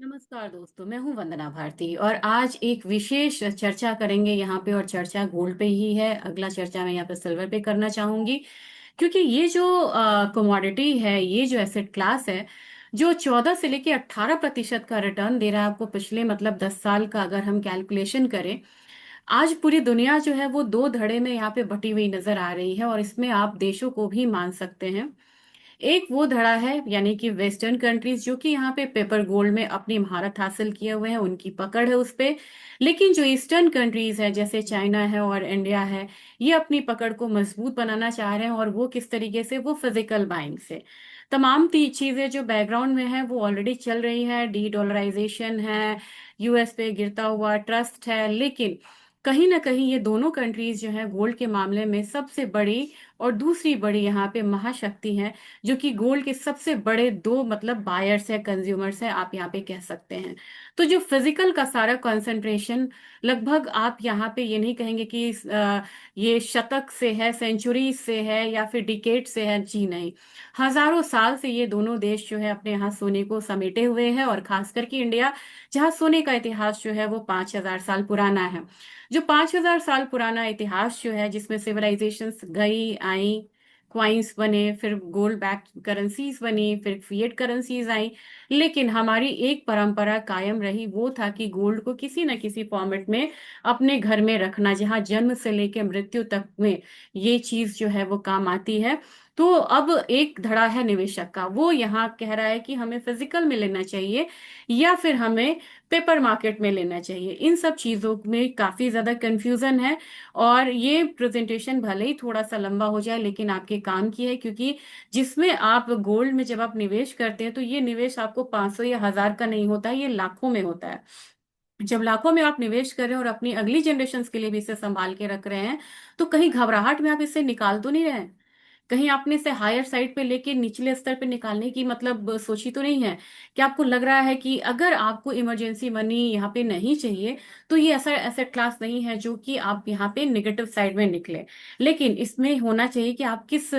नमस्कार दोस्तों, मैं हूं वंदना भारती और आज एक विशेष चर्चा करेंगे यहाँ पे। और चर्चा गोल्ड पे ही है। अगला चर्चा मैं यहाँ पे सिल्वर पे करना चाहूंगी, क्योंकि ये जो कमोडिटी है, ये जो एसेट क्लास है, जो 14 से लेके 18% का रिटर्न दे रहा है आपको पिछले मतलब 10 साल का, अगर हम कैलकुलेशन करें। आज पूरी दुनिया जो है वो दो धड़े में यहाँ पे बटी हुई नजर आ रही है, और इसमें आप देशों को भी मान सकते हैं। एक वो धड़ा है यानी कि वेस्टर्न कंट्रीज, जो कि यहाँ पे पेपर गोल्ड में अपनी महारत हासिल किए हुए हैं, उनकी पकड़ है उस पे। लेकिन जो ईस्टर्न कंट्रीज है, जैसे चाइना है और इंडिया है, ये अपनी पकड़ को मजबूत बनाना चाह रहे हैं। और वो किस तरीके से? वो फिजिकल बाइंग से। तमाम चीजें जो बैकग्राउंड में है वो ऑलरेडी चल रही है। डी डॉलराइजेशन है, यूएस पे गिरता हुआ ट्रस्ट है। लेकिन कहीं ना कहीं ये दोनों कंट्रीज जो है गोल्ड के मामले में सबसे बड़ी और दूसरी बड़ी यहाँ पे महाशक्ति है, जो कि गोल्ड के सबसे बड़े दो मतलब बायर्स है, कंज्यूमर्स है, आप यहाँ पे कह सकते हैं। तो जो फिजिकल का सारा कंसंट्रेशन, लगभग आप यहाँ पे ये नहीं कहेंगे कि ये शतक से है, सेंचुरी से है या फिर डिकेड से है। जी नहीं, हजारों साल से ये दोनों देश जो है अपने यहाँ सोने को समेटे हुए हैं। और खास करके इंडिया, जहाँ सोने का इतिहास जो है वो 5,000 साल पुराना है। जो 5,000 साल पुराना इतिहास जो है, जिसमें सिविलाइजेशंस गई आई, क्वाइंस बने, फिर गोल्ड बैक करेंसीज बनी, फिर फिएट करेंसीज आई। लेकिन हमारी एक परंपरा कायम रही, वो था कि गोल्ड को किसी न किसी फॉर्मेट में अपने घर में रखना, जहां जन्म से लेकर मृत्यु तक में ये चीज जो है वो काम आती है। तो अब एक धड़ा है निवेशक का, वो यहाँ कह रहा है कि हमें फिजिकल में लेना चाहिए या फिर हमें पेपर मार्केट में लेना चाहिए। इन सब चीजों में काफी ज्यादा कंफ्यूजन है। और ये प्रेजेंटेशन भले ही थोड़ा सा लंबा हो जाए, लेकिन आपके काम की है, क्योंकि जिसमें आप गोल्ड में जब आप निवेश करते हैं तो ये निवेश आपको 500 या 1,000 का नहीं होता है, ये लाखों में होता है। जब लाखों में आप निवेश कर रहे हैं और अपनी अगली जनरेशन के लिए भी इसे संभाल के रख रहे हैं, तो कहीं घबराहट में आप इसे निकाल तो नहीं रहे हैं? कहीं आपने इसे हायर साइड पे लेके निचले स्तर पे निकालने की मतलब सोची तो नहीं है? क्या आपको लग रहा है कि अगर आपको इमरजेंसी मनी यहाँ पे नहीं चाहिए, तो ये ऐसा एसेट क्लास नहीं है जो कि आप यहाँ पे नेगेटिव साइड में निकले? लेकिन इसमें होना चाहिए कि आप किस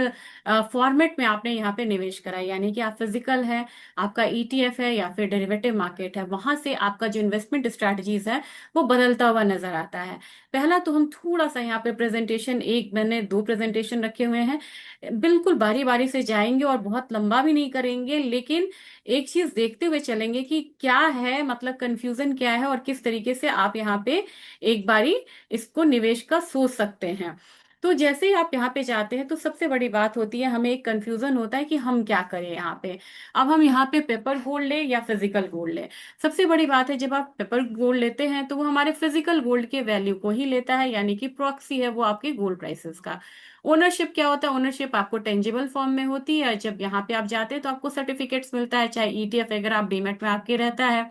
फॉर्मेट में आपने यहाँ पे निवेश करा है। यानी कि आप फिजिकल है, आपका ईटीएफ है, या फिर डेरिवेटिव मार्केट है, वहां से आपका जो इन्वेस्टमेंट स्ट्रैटेजीज है वो बदलता हुआ नजर आता है। पहला तो हम थोड़ा सा यहाँ पे प्रेजेंटेशन, एक मैंने दो प्रेजेंटेशन रखे हुए हैं, बिल्कुल बारी बारी से जाएंगे और बहुत लंबा भी नहीं करेंगे। लेकिन एक चीज देखते हुए चलेंगे कि क्या है, मतलब कंफ्यूजन क्या है और किस तरीके से आप यहाँ पे एक बारी इसको निवेश का सोच सकते हैं। तो जैसे ही आप यहाँ पे जाते हैं तो सबसे बड़ी बात होती है, हमें एक कंफ्यूजन होता है कि हम क्या करें यहाँ पे। अब हम यहाँ पे पेपर गोल्ड ले या फिजिकल गोल्ड ले? सबसे बड़ी बात है, जब आप पेपर गोल्ड लेते हैं तो वो हमारे फिजिकल गोल्ड के वैल्यू को ही लेता है, यानी कि प्रॉक्सी है वो आपके गोल्ड प्राइसेस का। ओनरशिप क्या होता है? ओनरशिप आपको टेंजिबल फॉर्म में होती है। जब यहाँ पे आप जाते हैं तो आपको सर्टिफिकेट्स मिलता है, चाहे ईटीएफ वगैरह आप डीमेट में आपके रहता है।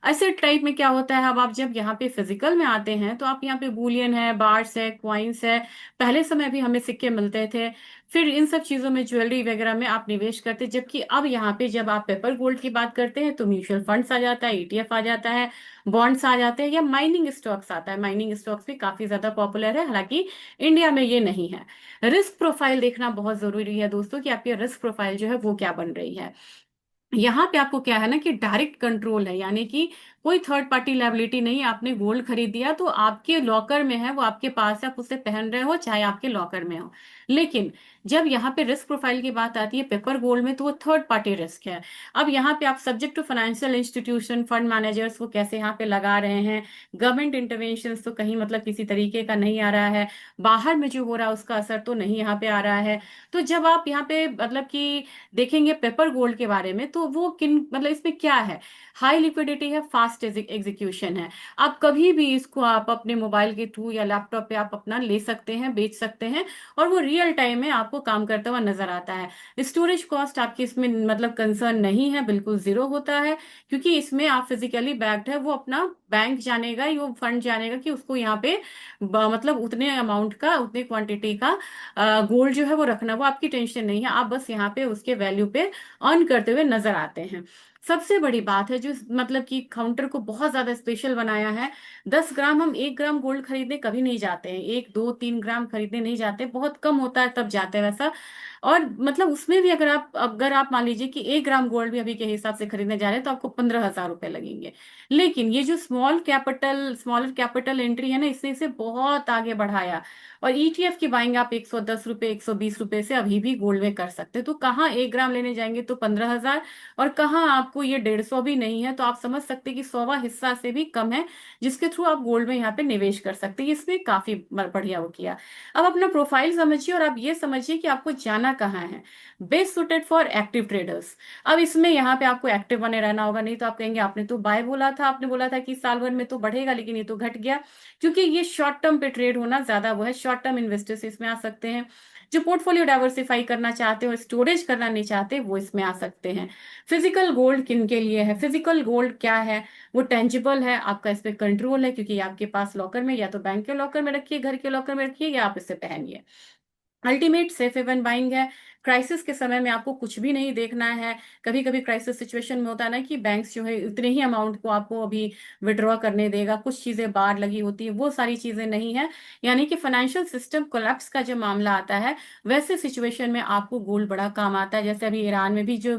ऐसे टाइप में क्या होता है, अब आप जब यहाँ पे फिजिकल में आते हैं तो आप यहाँ पे बुलियन है, बार्स है, क्वाइंस है। पहले समय भी हमें सिक्के मिलते थे। फिर इन सब चीजों में, ज्वेलरी वगैरह में आप निवेश करते, जबकि अब यहाँ पे जब आप पेपर गोल्ड की बात करते हैं तो म्यूचुअल फंड्स आ जाता है, ईटीएफ आ जाता है, बॉन्ड्स आ जाते हैं, या माइनिंग स्टॉक्स आता है। माइनिंग स्टॉक्स भी काफी ज्यादा पॉपुलर है, हालांकि इंडिया में ये नहीं है। रिस्क प्रोफाइल देखना बहुत जरूरी है दोस्तों, कि आपकी रिस्क प्रोफाइल जो है वो क्या बन रही है। यहाँ पे आपको क्या है ना, कि डायरेक्ट कंट्रोल है, यानी कि कोई थर्ड पार्टी लायबिलिटी नहीं है। आपने गोल्ड खरीद दिया तो आपके लॉकर में है, वो आपके पास है, आप उसे पहन रहे हो चाहे आपके लॉकर में हो। लेकिन जब यहाँ पे रिस्क प्रोफाइल की बात आती है पेपर गोल्ड में, तो वो थर्ड पार्टी रिस्क है। अब यहाँ पे आप subject to financial institution, fund managers को कैसे यहाँ पे लगा रहे हैं। गवर्नमेंट इंटरवेंशन तो कहीं मतलब किसी तरीके का नहीं आ रहा है। बाहर में जो हो रहा है उसका असर तो नहीं यहाँ पे आ रहा है। तो जब आप यहाँ पे मतलब कि देखेंगे पेपर गोल्ड के बारे में, तो वो किन मतलब इसमें क्या है, हाई लिक्विडिटी है, फास्ट एग्जीक्यूशन है। आप कभी भी इसको आप अपने मोबाइल के थ्रू या लैपटॉप पे आप अपना ले सकते हैं, बेच सकते हैं, और वो रियल टाइम में आपको काम करता हुआ नजर आता है। स्टोरेज कॉस्ट आपकी इसमें मतलब कंसर्न नहीं है, बिल्कुल जीरो होता है, क्योंकि इसमें आप फिजिकली बैक्ड है। वो अपना बैंक जानेगा, वो फंड जानेगा कि उसको यहाँ पे मतलब उतने अमाउंट का, उतने क्वांटिटी का गोल्ड जो है वो रखना, वो आपकी टेंशन नहीं है। आप बस यहाँ पे उसके वैल्यू पे अर्न करते हुए नजर आते हैं। सबसे बड़ी बात है जो मतलब कि काउंटर को बहुत ज्यादा स्पेशल बनाया है, 10 ग्राम, हम 1 ग्राम गोल्ड खरीदने कभी नहीं जाते हैं, 1 2 3 ग्राम खरीदने नहीं जाते, बहुत कम होता है तब जाते हैं वैसा। और मतलब उसमें भी अगर आप मान लीजिए कि 1 ग्राम गोल्ड भी अभी के हिसाब से खरीदने जा रहे हैं तो आपको 15,000 रुपए लगेंगे। लेकिन ये जो स्मॉलर कैपिटल एंट्री है ना, इसने इसे बहुत आगे बढ़ाया। और ईटीएफ की बाइंग आप 110 रुपए, 120 रुपए से अभी भी गोल्ड में कर सकते हैं। तो कहाँ 1 ग्राम लेने जाएंगे तो 15,000, और कहाँ आपको ये 150 भी नहीं है, तो आप समझ सकते हैं कि 100वां हिस्सा से भी कम है जिसके थ्रू आप गोल्ड में यहाँ पे निवेश कर सकते हैं। इसने काफी बढ़िया वो किया। अब अपना प्रोफाइल समझिए और आप ये समझिए कि आपको जाना कहाँ है। Best suited for active traders. अब इसमें यहाँ पे आपको एक्टिव बने रहना होगा, नहीं तो आप कहेंगे आपने तो बाय बोला था, आपने बोला था कि साल भर में तो बढ़ेगा, लेकिन ये तो घट गया। क्योंकि ये शॉर्ट टर्म पे ट्रेड होना ज्यादा वो है, शॉर्ट टर्म इन्वेस्टर्स इसमें आ सकते हैं। जो पोर्टफोलियो डाइवर्सिफाई करना चाहते हो, स्टोरेज करना नहीं चाहते, वो इसमें आ सकते हैं। फिजिकल गोल्ड किन के लिए है? फिजिकल गोल्ड क्या है? वो टेंजिबल है, आपका इस पे कंट्रोल है, क्योंकि आपके पास लॉकर में, या तो बैंक के लॉकर में रखिए, घर के लॉकर में रखिए, या आप इसे पहनिए। अल्टीमेट सेफ हेवन बाइंग है। क्राइसिस के समय में आपको कुछ भी नहीं देखना है। कभी कभी क्राइसिस सिचुएशन में होता है ना कि बैंक्स जो है उतने ही अमाउंट को आपको अभी विड्रॉ करने देगा, कुछ चीजें बाहर लगी होती है, वो सारी चीजें नहीं है। यानी कि फाइनेंशियल सिस्टम कोलैप्स का जब मामला आता है, वैसे सिचुएशन में आपको गोल्ड बड़ा काम आता है। जैसे अभी ईरान में भी जो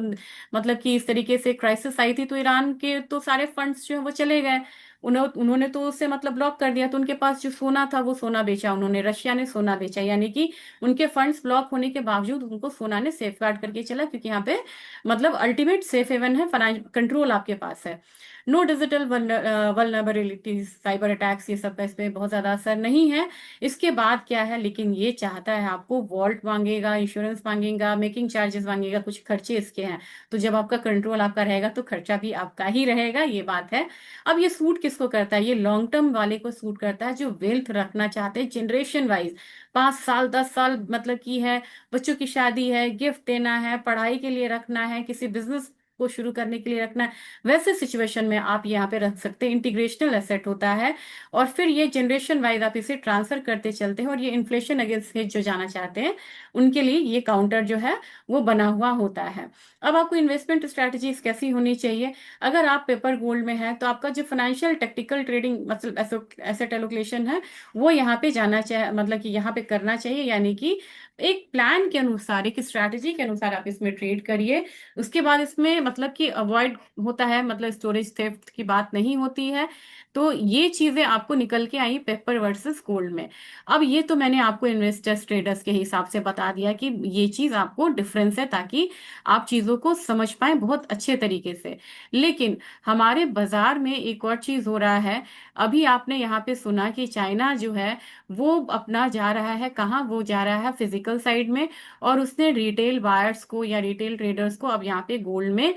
मतलब कि इस तरीके से क्राइसिस आई थी, तो ईरान के तो सारे फंड्स जो है वो चले गए। उन्होंने तो उसे मतलब ब्लॉक कर दिया, तो उनके पास जो सोना था वो सोना बेचा उन्होंने, रशिया ने सोना बेचा, यानी कि उनके फंड्स ब्लॉक होने के बावजूद उनको सोना ने सेफ गार्ड करके चला, क्योंकि यहाँ पे मतलब अल्टीमेट सेफ हेवन है, फाइनेंस कंट्रोल आपके पास है। No digital vulnerabilities, cyber attacks, ये सब का इस पे बहुत ज्यादा असर नहीं है। इसके बाद क्या है, लेकिन ये चाहता है आपको वॉल्ट मांगेगा, इंश्योरेंस मांगेगा, मेकिंग चार्जेस मांगेगा, कुछ खर्चे इसके हैं। तो जब आपका कंट्रोल आपका रहेगा तो खर्चा भी आपका ही रहेगा, ये बात है। अब ये सूट किसको करता है? ये लॉन्ग टर्म वाले को सूट करता है, जो वेल्थ रखना चाहते हैं जनरेशन वाइज, 5 साल 10 साल, मतलब की है, बच्चों की शादी है, गिफ्ट देना है, पढ़ाई के लिए रखना है, किसी बिजनेस को शुरू करने के लिए रखना है, वैसे सिचुएशन में आप यहाँ पे रख सकते हैं। इंटीग्रेशनल एसेट होता है, और फिर ये जनरेशन वाइज आप इसे ट्रांसफर करते चलते हैं, और ये इन्फ्लेशन अगेंस्ट जो जाना चाहते हैं उनके लिए ये काउंटर जो है वो बना हुआ होता है। अब आपको इन्वेस्टमेंट स्ट्रैटेजीज कैसी होनी चाहिए? अगर आप पेपर गोल्ड में है तो आपका जो फाइनेंशियल टेक्निकल ट्रेडिंग मतलब एसेट एलोकेशन है, वो यहाँ पे जाना चाहिए, मतलब कि यहाँ पे करना चाहिए। यानी कि एक प्लान के अनुसार, एक स्ट्रैटेजी के अनुसार आप इसमें ट्रेड करिए। उसके बाद इसमें मतलब कि अवॉइड होता है, मतलब स्टोरेज थेफ्ट की बात नहीं होती है। तो ये चीजें आपको निकल के आई पेपर वर्सेस गोल्ड में। अब ये तो मैंने आपको इन्वेस्टर्स ट्रेडर्स के हिसाब से बता दिया कि ये चीज आपको डिफरेंस है, ताकि आप चीजों को समझ पाए बहुत अच्छे तरीके से। लेकिन हमारे बाजार में एक और चीज हो रहा है। अभी आपने यहाँ पे सुना कि चाइना जो है वो अपना जा रहा है, कहाँ वो जा रहा है? फिजिकल साइड में। और उसने रिटेल बायर्स को या रिटेल ट्रेडर्स को अब यहाँ पे गोल्ड में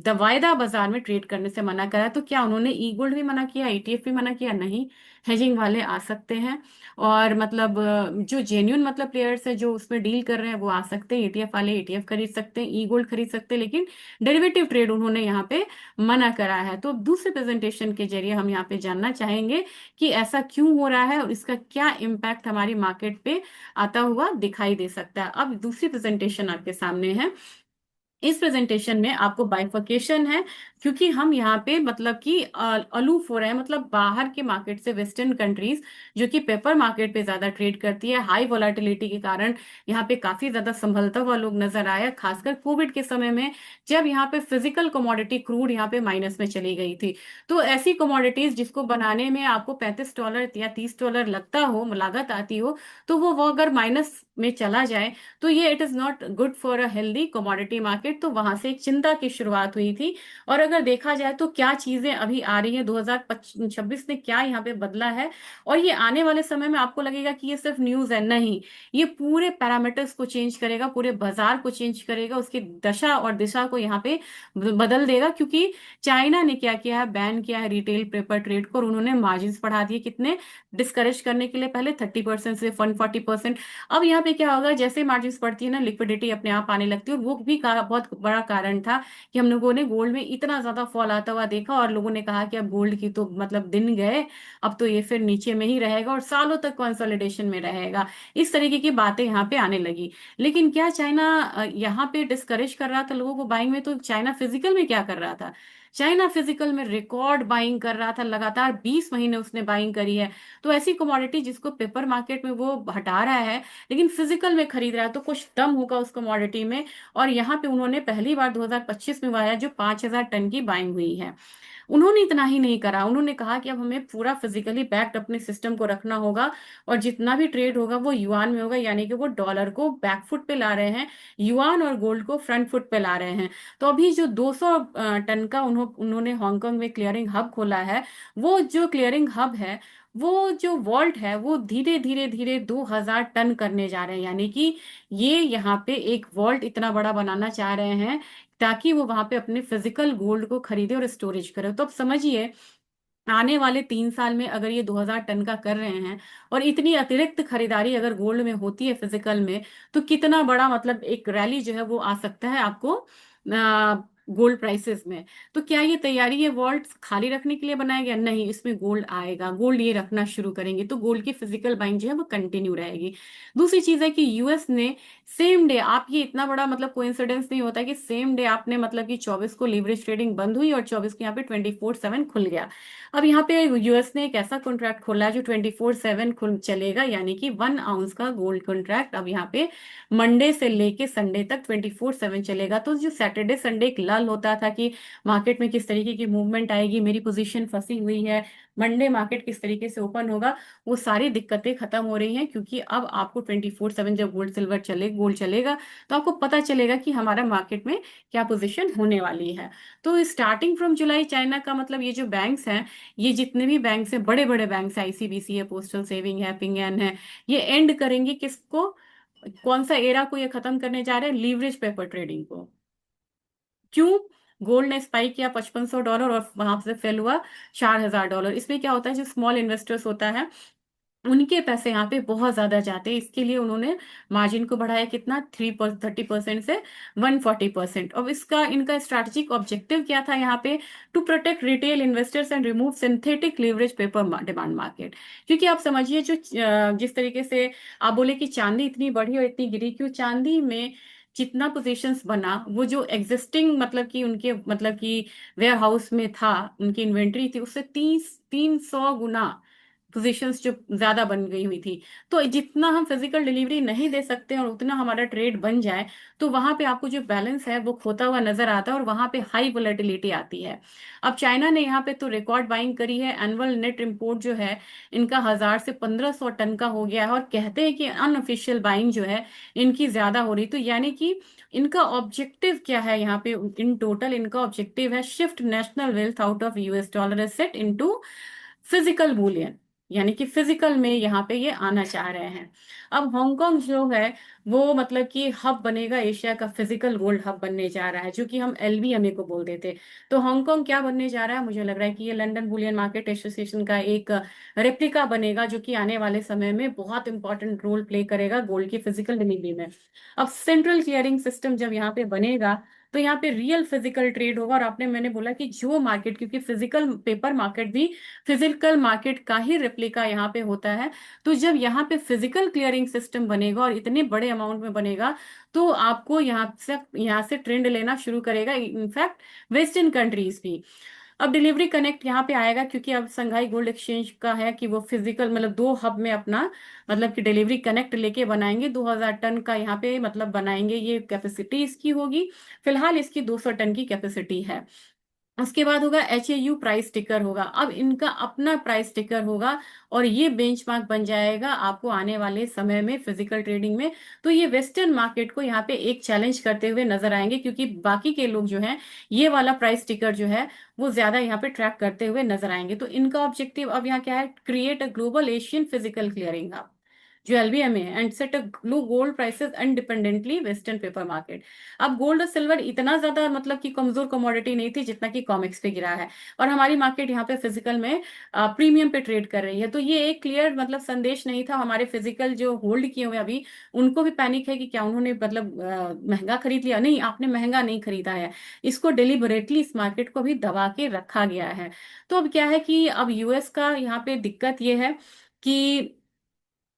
वायदा बाजार में ट्रेड करने से मना करा। तो क्या उन्होंने ई गोल्ड भी मना किया, ईटीएफ भी मना किया? नहीं। हेजिंग वाले आ सकते हैं, और मतलब जो जेन्युइन मतलब प्लेयर्स है जो उसमें डील कर रहे हैं वो आ सकते हैं। ईटीएफ वाले ईटीएफ खरीद सकते हैं, ई गोल्ड खरीद सकते हैं, लेकिन डेरिवेटिव ट्रेड उन्होंने यहाँ पे मना करा है। तो दूसरे प्रेजेंटेशन के जरिए हम यहाँ पे जानना चाहेंगे कि ऐसा क्यों हो रहा है और इसका क्या इम्पैक्ट हमारी मार्केट पे आता हुआ दिखाई दे सकता है। अब दूसरी प्रेजेंटेशन आपके सामने है। इस प्रेजेंटेशन में आपको बाइफर्केशन है, क्योंकि हम यहाँ पे मतलब कि अलूफ हो रहे हैं, मतलब बाहर के मार्केट से, वेस्टर्न कंट्रीज जो कि पेपर मार्केट पे ज्यादा ट्रेड करती है, हाई वोलाटिलिटी के कारण यहाँ पे काफी ज्यादा संभलता हुआ लोग नजर आया, खासकर कोविड के समय में, जब यहाँ पे फिजिकल कमोडिटी क्रूड यहाँ पे माइनस में चली गई थी। तो ऐसी कमोडिटीज जिसको बनाने में आपको $35 या $30 लगता हो, लागत आती हो, तो वो अगर माइनस में चला जाए, तो ये it is not good for a healthy commodity market. तो वहां से एक चिंता की शुरुआत हुई थी। और अगर देखा जाए तो क्या चीजें अभी आ रही है, 2026 ने क्या यहाँ पे बदला है, और ये आने वाले समय में आपको लगेगा कि ये सिर्फ न्यूज है, नहीं, ये पूरे पैरामीटर्स को चेंज करेगा, पूरे बाजार को चेंज करेगा, उसकी दशा और दिशा को यहाँ पे बदल देगा। क्योंकि चाइना ने क्या किया है, बैन किया है रिटेल पेपर ट्रेड को, और उन्होंने मार्जिन बढ़ा दिए, कितने? डिस्करेज करने के लिए पहले 30% से 140%। अब यहाँ पे क्या होगा, जैसे मार्जिन बढ़ती है ना, लिक्विडिटी अपने आप आने लगती है, और वो भी बहुत बहुत बड़ा कारण था कि हम लोगों ने गोल्ड में इतना ज्यादा फॉल आता हुआ देखा, और लोगों ने कहा कि अब गोल्ड की तो मतलब दिन गए, अब तो ये फिर नीचे में ही रहेगा और सालों तक कंसोलिडेशन में रहेगा। इस तरीके की बातें यहाँ पे आने लगी। लेकिन क्या चाइना यहाँ पे डिस्करेज कर रहा था लोगों को बाइंग में? तो चाइना फिजिकल में क्या कर रहा था? चाइना फिजिकल में रिकॉर्ड बाइंग कर रहा था, लगातार 20 महीने उसने बाइंग करी है। तो ऐसी कमोडिटी जिसको पेपर मार्केट में वो हटा रहा है, लेकिन फिजिकल में खरीद रहा है, तो कुछ दम होगा उस कमोडिटी में। और यहाँ पे उन्होंने पहली बार 2025 में हुआ है जो 5,000 टन की बाइंग हुई है। उन्होंने इतना ही नहीं करा, उन्होंने कहा कि अब हमें पूरा फिजिकली बैक्ड अपने सिस्टम को रखना होगा, और जितना भी ट्रेड होगा वो युआन में होगा, यानी कि वो डॉलर को बैकफुट पे ला रहे हैं, युआन और गोल्ड को फ्रंट फुट पे ला रहे हैं। तो अभी जो 200 टन का उन्होंने हांगकांग में क्लियरिंग हब खोला है, वो जो क्लियरिंग हब है, वो जो वॉल्ट है, वो धीरे धीरे धीरे 2,000 टन करने जा रहे हैं। यानी कि ये यहाँ पे एक वॉल्ट इतना बड़ा बनाना चाह रहे हैं, ताकि वो वहां पे अपने फिजिकल गोल्ड को खरीदे और स्टोरेज करे। तो अब समझिए, आने वाले 3 साल में अगर ये 2,000 टन का कर रहे हैं, और इतनी अतिरिक्त खरीदारी अगर गोल्ड में होती है फिजिकल में, तो कितना बड़ा मतलब एक रैली जो है वो आ सकता है आपको गोल्ड प्राइसेस में। तो क्या ये तैयारी है वॉल्ट खाली रखने के लिए बनाया गया? नहीं, इसमें गोल्ड आएगा, गोल्ड ये रखना शुरू करेंगे, तो गोल्ड की फिजिकल बाइंग जो है वो कंटिन्यू रहेगी। दूसरी चीज है कि यूएस ने सेम डे, आप ये इतना बड़ा मतलब कोइंसिडेंस नहीं होता कि सेम डे आपने मतलब कि 24 को लीवरेज ट्रेडिंग बंद हुई और 24 को यहाँ पे 24/7 खुल गया। अब यहाँ पे यूएस ने एक ऐसा कॉन्ट्रैक्ट खोला है जो 24/7 खुल चलेगा, यानी कि 1 आउंस का गोल्ड कॉन्ट्रैक्ट अब यहाँ पे मंडे से लेके संडे तक 24/7 चलेगा। तो जो सैटरडे संडे एक लल होता था कि मार्केट में किस तरीके की मूवमेंट आएगी, मेरी पोजीशन फंसी हुई है, मंडे मार्केट किस तरीके से ओपन होगा, वो सारी दिक्कतें खत्म हो रही हैं। क्योंकि अब आपको 24/7 जब गोल्ड चलेगा, तो आपको पता चलेगा कि हमारा मार्केट में क्या पोजीशन होने वाली है। तो स्टार्टिंग फ्रॉम जुलाई चाइना का मतलब ये जो बैंक्स हैं, ये जितने भी बैंक्स हैं, बड़े बड़े बैंक्स हैं, आईसीबीसी है, पोस्टल सेविंग है, पिंग एन है, ये एंड करेंगे किसको? कौन सा एरा को ये खत्म करने जा रहे हैं? लीवरेज पेपर ट्रेडिंग को। क्यों? गोल्ड ने स्पाइक किया $5,500 और वहां से फेल हुआ $4,000। इसमें क्या होता है, जो स्मॉल इन्वेस्टर्स होता है, उनके पैसे यहाँ पे बहुत ज्यादा जाते हैं। इसके लिए उन्होंने मार्जिन को बढ़ाया, कितना? 30% से 140%। अब इसका इनका स्ट्रैटेजिक ऑब्जेक्टिव क्या था यहाँ पे? To protect retail investors and remove synthetic leverage paper demand market. क्योंकि आप समझिए, जो जिस तरीके से आप बोले कि चांदी इतनी बढ़ी और इतनी गिरी, क्यों? चांदी में जितना पोजीशंस बना, वो जो एग्जिस्टिंग मतलब कि उनके मतलब कि वेयर हाउस में था, उनकी इन्वेंट्री थी, उससे 300 गुना पोजीशंस जो ज्यादा बन गई हुई थी। तो जितना हम फिजिकल डिलीवरी नहीं दे सकते और उतना हमारा ट्रेड बन जाए, तो वहां पे आपको जो बैलेंस है वो खोता हुआ नजर आता है, और वहां पे हाई वोलेटिलिटी आती है। अब चाइना ने यहाँ पे तो रिकॉर्ड बाइंग करी है। एनुअल नेट इंपोर्ट जो है इनका 1,000 से 1,500 टन का हो गया है, और कहते हैं कि अनऑफिशियल बाइंग जो है इनकी ज्यादा हो रही। तो यानी कि इनका ऑब्जेक्टिव क्या है यहाँ पे? इन टोटल इनका ऑब्जेक्टिव है shift national wealth out of US dollar asset into physical Boolean, यानी कि फिजिकल में यहाँ पे ये आना चाह रहे हैं। अब हांगकांग जो है वो मतलब कि हब बनेगा, एशिया का फिजिकल गोल्ड हब बनने जा रहा है, जो कि हम एलबीएमए को बोलते थे। तो हांगकांग क्या बनने जा रहा है? मुझे लग रहा है कि ये लंदन बुलियन मार्केट एसोसिएशन का एक रेप्लिका बनेगा, जो कि आने वाले समय में बहुत इंपॉर्टेंट रोल प्ले करेगा गोल्ड की फिजिकल डिलीवरी में। अब सेंट्रल क्लियरिंग सिस्टम जब यहाँ पे बनेगा, तो यहाँ पे रियल फिजिकल ट्रेड होगा। और आपने मैंने बोला कि जो मार्केट, क्योंकि फिजिकल पेपर मार्केट भी फिजिकल मार्केट का ही रेप्लिका यहाँ पे होता है। तो जब यहाँ पे फिजिकल क्लियरिंग सिस्टम बनेगा और इतने बड़े अमाउंट में बनेगा, तो आपको यहाँ से ट्रेंड लेना शुरू करेगा, इनफैक्ट वेस्टर्न कंट्रीज भी। अब डिलीवरी कनेक्ट यहाँ पे आएगा, क्योंकि अब संघाई गोल्ड एक्सचेंज का है कि वो फिजिकल मतलब 2 हब में अपना मतलब कि डिलीवरी कनेक्ट लेके बनाएंगे। 2,000 टन का यहाँ पे मतलब बनाएंगे, ये कैपेसिटी इसकी होगी। फिलहाल इसकी 200 टन की कैपेसिटी है। उसके बाद होगा HAU प्राइस टिकर होगा। अब इनका अपना प्राइस टिकर होगा, और ये बेंचमार्क बन जाएगा आपको आने वाले समय में फिजिकल ट्रेडिंग में। तो ये वेस्टर्न मार्केट को यहाँ पे एक चैलेंज करते हुए नजर आएंगे, क्योंकि बाकी के लोग जो हैं ये वाला प्राइस टिकर जो है वो ज्यादा यहाँ पे ट्रैक करते हुए नजर आएंगे। तो इनका ऑब्जेक्टिव अब यहाँ क्या है? Create a global Asian physical clearing hub. जो एलबीएमए है, and set a low gold prices independently western paper market. अब गोल्ड और सिल्वर इतना ज्यादा मतलब कि कमजोर कमोडिटी नहीं थी जितना कि कॉमेक्स पे गिरा है, और हमारी मार्केट यहाँ पे फिजिकल में प्रीमियम पे ट्रेड कर रही है। तो ये एक क्लियर मतलब संदेश नहीं था हमारे फिजिकल जो होल्ड किए हुए अभी, उनको भी पैनिक है कि क्या उन्होंने मतलब महंगा खरीद लिया। नहीं, आपने महंगा नहीं खरीदा है, इसको डिलिबरेटली इस मार्केट को भी दबा के रखा गया है। तो अब क्या है कि अब यूएस का यहाँ पे दिक्कत ये है कि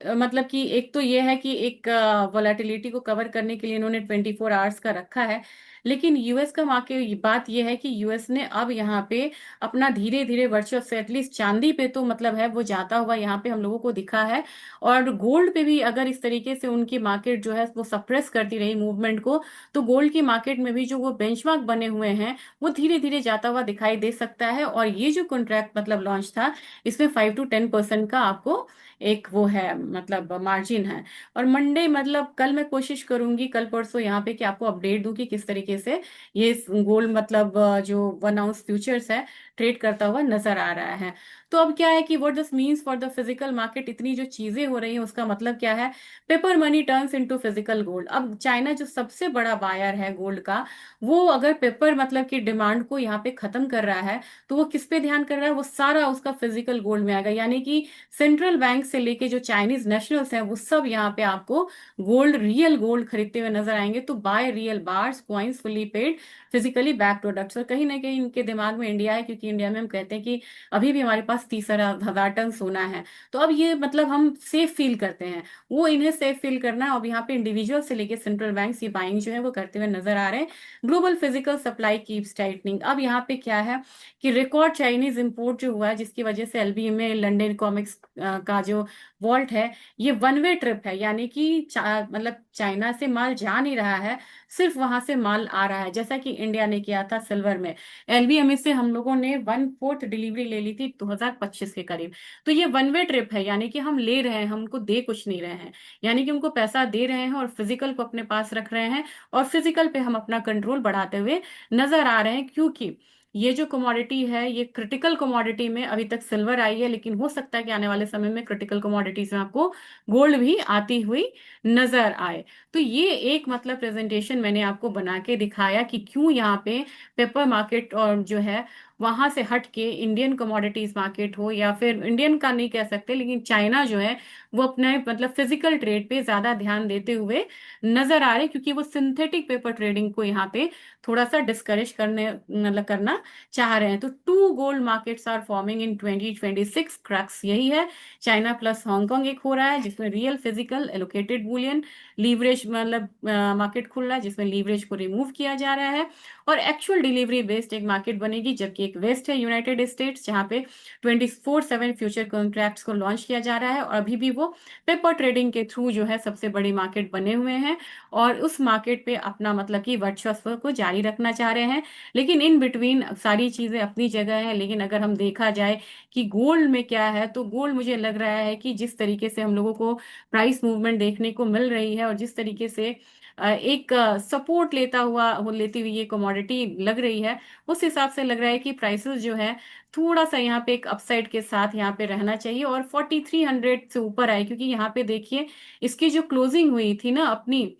मतलब कि एक तो ये है कि एक वोलेटिलिटी को कवर करने के लिए इन्होंने 24 आवर्स का रखा है। लेकिन यूएस का वहाँ की बात ये है कि यूएस ने अब यहाँ पे अपना धीरे धीरे वर्चस्व एटलीस्ट चांदी पे तो मतलब है वो जाता हुआ यहाँ पे हम लोगों को दिखा है। और गोल्ड पे भी अगर इस तरीके से उनकी मार्केट जो है वो सप्रेस करती रही मूवमेंट को, तो गोल्ड की मार्केट में भी जो वो बेंचमार्क बने हुए हैं वो धीरे धीरे जाता हुआ दिखाई दे सकता है। और ये जो कॉन्ट्रैक्ट मतलब लॉन्च था, इसमें 5 to 10% का आपको एक वो है मतलब मार्जिन है। और मंडे मतलब कल मैं कोशिश करूंगी कल परसों यहाँ पे कि आपको अपडेट दूं कि किस तरीके से ये गोल्ड मतलब जो 1 आउंस फ्यूचर्स है ट्रेड करता हुआ नजर आ रहा है। तो अब क्या है कि what this means for the physical market, इतनी जो चीजें हो रही हैं उसका मतलब क्या है? Paper money turns into physical gold. अब चाइना जो सबसे बड़ा बायर है गोल्ड का, वो अगर पेपर मतलब की डिमांड को यहाँ पे खत्म कर रहा है, तो वो किस पे ध्यान कर रहा है? वो सारा उसका फिजिकल गोल्ड में आएगा। यानी कि सेंट्रल बैंक से लेके जो चाइनीज नेशनल्स हैं वो सब यहाँ पे आपको गोल्ड, रियल गोल्ड खरीदते हुए नजर आएंगे। तो by real bars coins fully paid physically back products. और कहीं ना कहीं इनके दिमाग में इंडिया है, क्योंकि इंडिया में हम कहते हैं कि अभी भी हमारे पास 30,000 टन सोना है। तो अब ये मतलब हम सेफ फील करते हैं, वो इन्हें सेफ फील करना है। अब यहाँ पे इंडिविजुअल से लेके सेंट्रल बैंक ये बाइंग जो है वो करते हुए नजर आ रहे हैं। Global physical supply keeps tightening. अब यहाँ पे क्या है कि रिकॉर्ड चाइनीज इंपोर्ट जो हुआ है, जिसकी वजह से एलबी में लंदन कॉमिक्स का जो वॉल्ट है, ये वन वे ट्रिप है। यानी कि मतलब चाइना से माल जा नहीं रहा है, सिर्फ वहां से माल आ रहा है, जैसा कि इंडिया ने किया था सिल्वर में। एलबीएमए से हम लोगों ने 1/4 डिलीवरी ले ली थी 2025 के करीब। तो ये वन वे ट्रिप है, यानी कि हम ले रहे हैं, हम उनको दे कुछ नहीं रहे हैं। यानी कि उनको पैसा दे रहे हैं और फिजिकल को अपने पास रख रहे हैं, और फिजिकल पे हम अपना कंट्रोल बढ़ाते हुए नजर आ रहे हैं। क्योंकि ये जो कमोडिटी है ये क्रिटिकल कमोडिटी में अभी तक सिल्वर आई है, लेकिन हो सकता है कि आने वाले समय में क्रिटिकल कमोडिटीज में आपको गोल्ड भी आती हुई नजर आए। तो ये एक मतलब प्रेजेंटेशन मैंने आपको बना के दिखाया कि क्यों यहाँ पे पेपर मार्केट और जो है वहां से हट के इंडियन कमोडिटीज मार्केट हो, या फिर इंडियन का नहीं कह सकते, लेकिन चाइना जो है वो अपने मतलब फिजिकल ट्रेड पे ज्यादा ध्यान देते हुए नजर आ रहे, क्योंकि वो सिंथेटिक पेपर ट्रेडिंग को यहाँ पे थोड़ा सा डिस्करेज करने मतलब करना चाह रहे हैं। तो two gold markets are forming in 2026, crux यही है। चाइना प्लस हांगकांग एक हो रहा है जिसमें real physical allocated Boolean leverage मतलब मार्केट खुल रहा है, जिसमें लीवरेज को रिमूव किया जा रहा है, और एक्चुअल डिलीवरी बेस्ड एक मार्केट बनेगी। जबकि एक वेस्ट है यूनाइटेड स्टेट्स, जहां पे 24/7 फ्यूचर कॉन्ट्रैक्ट्स को लॉन्च किया जा रहा है, और अभी भी वो पेपर ट्रेडिंग के थ्रू जो है सबसे बड़ी मार्केट बने हुए हैं, और उस मार्केट पे अपना मतलब कि वर्चस्व को जारी रखना चाह रहे हैं। लेकिन इन बिटवीन सारी चीजें अपनी जगह है। लेकिन अगर हम देखा जाए कि गोल्ड में क्या है, तो गोल्ड मुझे लग रहा है कि जिस तरीके से हम लोगों को प्राइस मूवमेंट देखने को मिल रही है, और जिस तरीके से एक सपोर्ट लेती हुई ये कमोडिटी लग रही है, उस हिसाब से लग रहा है कि प्राइसेस जो है थोड़ा सा यहाँ पे एक अपसाइड के साथ यहाँ पे रहना चाहिए, और 4300 से ऊपर आए। क्योंकि यहाँ पे देखिए इसकी जो क्लोजिंग हुई थी ना अपनी,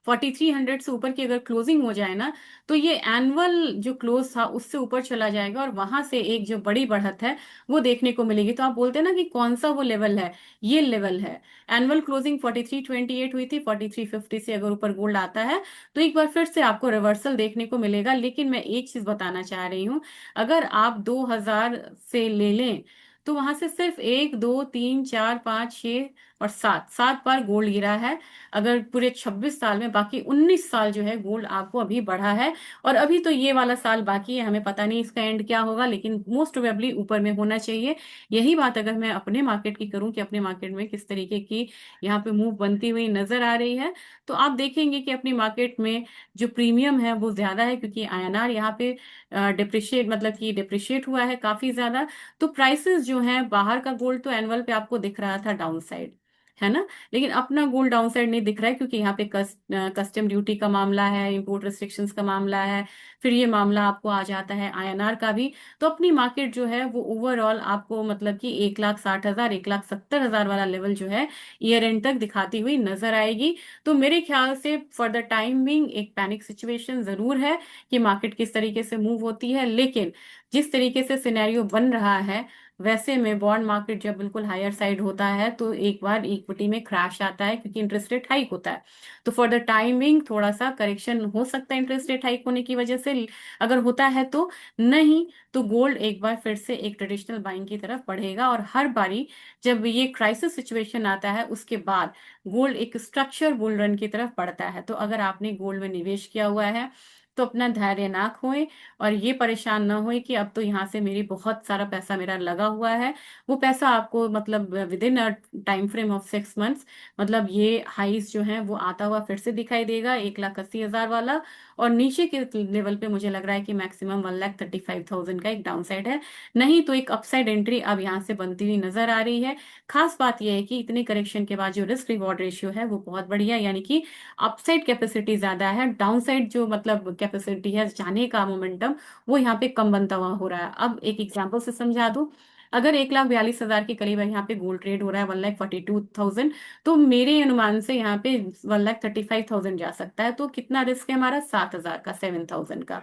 4300 से ऊपर की अगर क्लोजिंग हो जाए ना, तो ये एनुअल जो क्लोज था उससे ऊपर चला जाएगा, और वहां से एक जो बड़ी बढ़त है वो देखने को मिलेगी। तो आप बोलते हैं ना कि कौन सा वो लेवल है, ये लेवल है। एनुअल क्लोजिंग 4328 हुई थी, 4350 से अगर ऊपर गोल्ड आता है तो एक बार फिर से आपको रिवर्सल देखने को मिलेगा। लेकिन मैं एक चीज बताना चाह रही हूँ, अगर आप 2000 से ले लें, तो वहां से सिर्फ 1 2 3 4 5 6 और 7 बार गोल्ड गिरा है। अगर पूरे 26 साल में, बाकी 19 साल जो है गोल्ड आपको अभी बढ़ा है। और अभी तो ये वाला साल बाकी है, हमें पता नहीं इसका एंड क्या होगा, लेकिन मोस्ट प्रोबेबली ऊपर में होना चाहिए। यही बात अगर मैं अपने मार्केट की करूं कि अपने मार्केट में किस तरीके की यहाँ पे मूव बनती हुई नजर आ रही है, तो आप देखेंगे कि अपनी मार्केट में जो प्रीमियम है वो ज्यादा है, क्योंकि आईएनआर यहाँ पे डिप्रिशिएट मतलब कि डिप्रिशिएट हुआ है काफी ज्यादा। तो प्राइसेस जो है बाहर का गोल्ड तो एनुअल पे आपको दिख रहा था डाउन साइड, है ना? लेकिन अपना गोल्ड डाउन साइड नहीं दिख रहा है, क्योंकि यहाँ पे कस्टम ड्यूटी का मामला है, इंपोर्ट रिस्ट्रिक्शंस का मामला है, फिर ये मामला आपको आ जाता है आईएनआर का भी। तो अपनी मार्केट जो है वो ओवरऑल आपको मतलब कि 1,60,000 1,70,000 वाला लेवल जो है ईयर एंड तक दिखाती हुई नजर आएगी। तो मेरे ख्याल से फॉर द टाइम बिंग एक पैनिक सिचुएशन जरूर है कि मार्केट किस तरीके से मूव होती है, लेकिन जिस तरीके से सिनेरियो बन रहा है वैसे में बॉन्ड मार्केट जब बिल्कुल हायर साइड होता है तो एक बार इक्विटी में क्रैश आता है, क्योंकि इंटरेस्ट रेट हाइक होता है। तो फॉर द टाइमिंग थोड़ा सा करेक्शन हो सकता है इंटरेस्ट रेट हाइक होने की वजह से, अगर होता है तो। नहीं तो गोल्ड एक बार फिर से एक ट्रेडिशनल बाइंग की तरफ बढ़ेगा, और हर बारी जब ये क्राइसिस सिचुएशन आता है उसके बाद गोल्ड एक स्ट्रक्चर बुल रन की तरफ बढ़ता है। तो अगर आपने गोल्ड में निवेश किया हुआ है तो अपना धैर्य ना खोएं, और ये परेशान ना होए कि अब तो यहाँ से मेरी बहुत सारा पैसा मेरा लगा हुआ है। वो पैसा आपको मतलब with in a time frame of 6 months, मतलब ये हाइस जो है वो आता हुआ फिर से दिखाई देगा 1,80,000 वाला। और नीचे के लेवल पे मुझे लग रहा है कि मैक्सिमम 1,35,000 का एक डाउन साइड है। नहीं तो एक अपसाइड एंट्री अब यहाँ से बनती हुई नजर आ रही है। खास बात यह है कि इतने करेक्शन के बाद जो रिस्क रिवॉर्ड रेशियो है वो बहुत बढ़िया है, यानी कि अपसाइड कैपेसिटी ज्यादा है, डाउन साइड जो मतलब कैपेसिटी है जाने का मोमेंटम वो यहाँ पे कम बनता हुआ हो रहा है। अब एक एग्जांपल से समझा दूं, अगर 1,42,000 के करीब यहाँ पे गोल्ड ट्रेड हो रहा है 1,42,000, तो मेरे अनुमान से यहाँ पे 1,35,000 जा सकता है। तो कितना रिस्क है हमारा? 7,000 का, 7,000 का।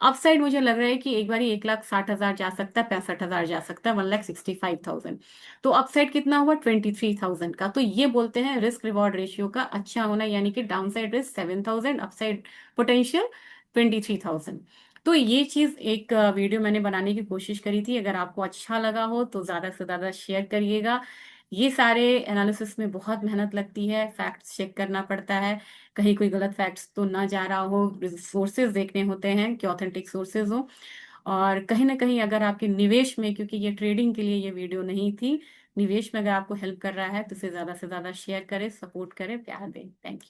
अपसाइड मुझे लग रहा है कि एक बार 1,60,000 जा सकता है, 65,000 जा सकता है, 1,65,000। तो अपसाइड कितना हुआ? 23,000 का। तो ये बोलते हैं रिस्क रिवॉर्ड रेशियो का अच्छा होना, यानी कि down side risk 7,000, upside potential 23,000। तो ये चीज एक वीडियो मैंने बनाने की कोशिश करी थी। अगर आपको अच्छा लगा हो तो ज्यादा से ज्यादा शेयर करिएगा। ये सारे एनालिसिस में बहुत मेहनत लगती है, फैक्ट्स चेक करना पड़ता है, कहीं कोई गलत फैक्ट्स तो ना जा रहा हो, सोर्सेज देखने होते हैं कि ऑथेंटिक सोर्सेज हो। और कहीं ना कहीं अगर आपके निवेश में, क्योंकि ये ट्रेडिंग के लिए ये वीडियो नहीं थी, निवेश में अगर आपको हेल्प कर रहा है तो इसे ज्यादा से ज्यादा शेयर करें, सपोर्ट करें, प्यार दें। Thank you.